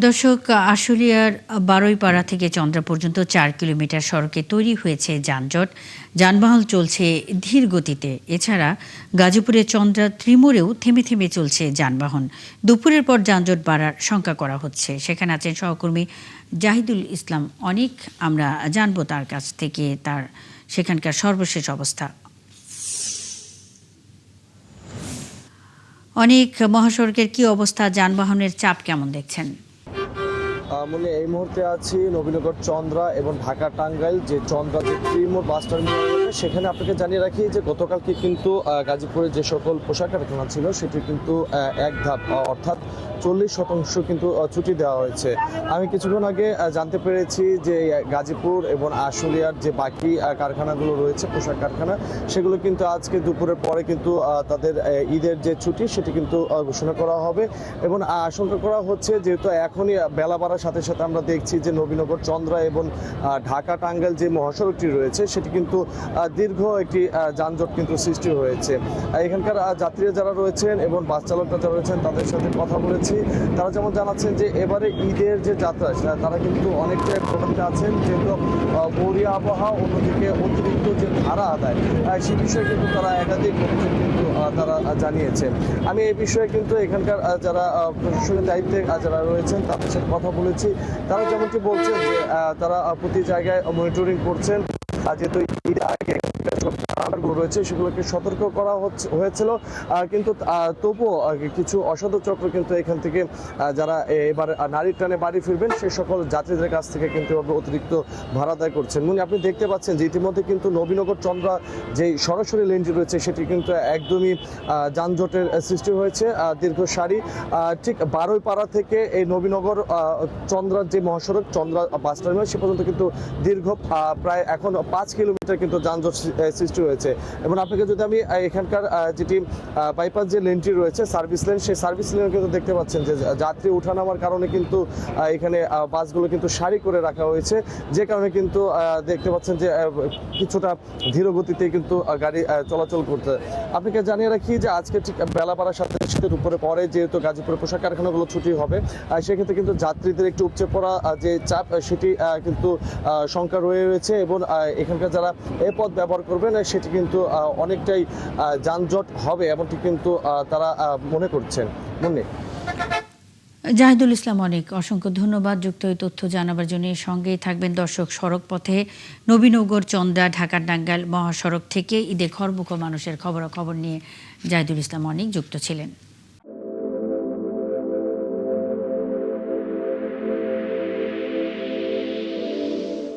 দর্শক, আশুলিয়ার বারুইপাড়া থেকে চন্দ্রা পর্যন্ত ৪ কিলোমিটার সড়কে তৈরি হয়েছে যানজট। যানবাহন চলছে ধীর গতিতে। এছাড়া গাজীপুরের চন্দ্রা ত্রিমোড়েও থেমে থেমে চলছে যানবাহন। দুপুরের পর যানজট বাড়ার শঙ্কা করা হচ্ছে। সেখানে আছেন সহকর্মী জাহিদুল ইসলাম অনিক। আমরা জানবো তার কাছ থেকে তার সেখানকার সর্বশেষ অবস্থা। অনেক মহাসড়কের কি অবস্থা, যানবাহনের চাপ কেমন দেখছেন? এই মুহূর্তে আছি নবীনগর চন্দ্রা এবং ঢাকা টাঙ্গাইল যে চন্দ্রা যে ত্রিমোড় বাস টার্মিনাল রয়েছে সেখানে আপনাকে জানিয়ে রাখি যে গতকালকে কিন্তু গাজীপুরের যে সকল পোশাক কারখানা ছিল সেটি কিন্তু এক ধাপ অর্থাৎ 40% কিন্তু ছুটি দেওয়া হয়েছে। আমি কিছুক্ষণ আগে জানতে পেরেছি যে গাজীপুর এবং আশুলিয়ার যে বাকি কারখানাগুলো রয়েছে পোশাক কারখানা সেগুলো কিন্তু আজকে দুপুরের পরে কিন্তু তাদের ঈদের যে ছুটি সেটি কিন্তু ঘোষণা করা হবে এবং আশঙ্কা করা হচ্ছে যেহেতু এখনই বেলা বাড়ার সাথে সাথে আমরা দেখছি যে নবীনগর চন্দ্রা এবং ঢাকা টাঙ্গাইল যে মহাসড়কটি রয়েছে সেটি কিন্তু দীর্ঘ একটি যানজট কিন্তু সৃষ্টি হয়েছে। এখানকার যাত্রীরা যারা রয়েছেন এবং বাস চালকরা যারা রয়েছেন তাদের সাথে কথা বলেছি। তারা যেমন জানাচ্ছেন যে এবারে ঈদের যে যাত্রা তারা কিন্তু অনেকটাই প্রবলেমে আছেন, যেহেতু বরিয়া আবহাওয়া, অন্যদিকে অতিরিক্ত যে ভাড়া আদায় সেই বিষয়ে কিন্তু তারা একাধিক অভিযোগ কিন্তু তারা জানিয়েছেন। আমি এই বিষয়ে কিন্তু এখানকার যারা প্রশাসনের দায়িত্বে যারা রয়েছেন তাদের সাথে কথা বলেছি। তারা যেমনটি বলছেন যে তারা প্রতি জায়গায় মনিটরিং করছেন, যেহেতু ঈদের আগে রয়েছে সেগুলোকে সতর্ক করা হয়েছিল, কিন্তু তবুও কিছু অসাধু চক্র কিন্তু এখান থেকে যারা এবার নারীর টানে বাড়ি ফিরবেন সেই সকল যাত্রীদের কাছ থেকে কিন্তু অতিরিক্ত ভাড়া আদায় করছেন। আপনি দেখতে পাচ্ছেন যে ইতিমধ্যে কিন্তু নবীনগর চন্দ্রা যে সরাসরি লেনটি রয়েছে সেটি কিন্তু একদমই যানজটের সৃষ্টি হয়েছে। দীর্ঘ সারি ঠিক বারুইপাড়া থেকে এই নবীনগর চন্দ্রার যে মহাসড়ক চন্দ্রা বাস টার্মিনাল সে পর্যন্ত কিন্তু দীর্ঘ প্রায় এখন 5 কিলোমিটার কিন্তু যানজট সৃষ্টি হয়েছে। এবং আপনাকে যদি আমি এখানকার যেটি বাইপাস যে লেনটি রয়েছে সার্ভিস লেন, সেই সার্ভিস লেনে কিন্তু দেখতে পাচ্ছেন যে যাত্রী ওঠানামার কারণে কিন্তু এখানে বাসগুলো কিন্তু সারি করে রাখা হয়েছে, যে কারণে কিন্তু দেখতে পাচ্ছেন যে কিছুটা ধীর গতিতে কিন্তু গাড়ি চলাচল করতে। আপনাকে জানিয়ে রাখি যে আজকে ঠিক বেলা বাড়ার সাথে সাথে দুপুরে পরে যেহেতু গাজীপুরের পোশাক কারখানাগুলো ছুটি হবে সেক্ষেত্রে কিন্তু যাত্রীদের একটু উপচে পড়া যে চাপ সেটি কিন্তু শঙ্কা রয়েছে এবং এখানকার যারা এই পথ ব্যবহার করবেন সেটি কিন্তু অনেকটাই যানজট হবে এমনটি কিন্তু তারা মনে করছেন। জাহিদুল ইসলাম অনেক, অসংখ্য ধন্যবাদ যুক্ত এই তথ্য জানাবার জন্য। সঙ্গেই থাকবেন দর্শক। সড়ক পথে নবীনগর চন্দ্রা ঢাকা টাঙ্গাইল মহাসড়ক থেকে ঈদে খরমুখ মানুষের খবরাখবর নিয়ে জাহিদুল ইসলাম অনেক যুক্ত ছিলেন।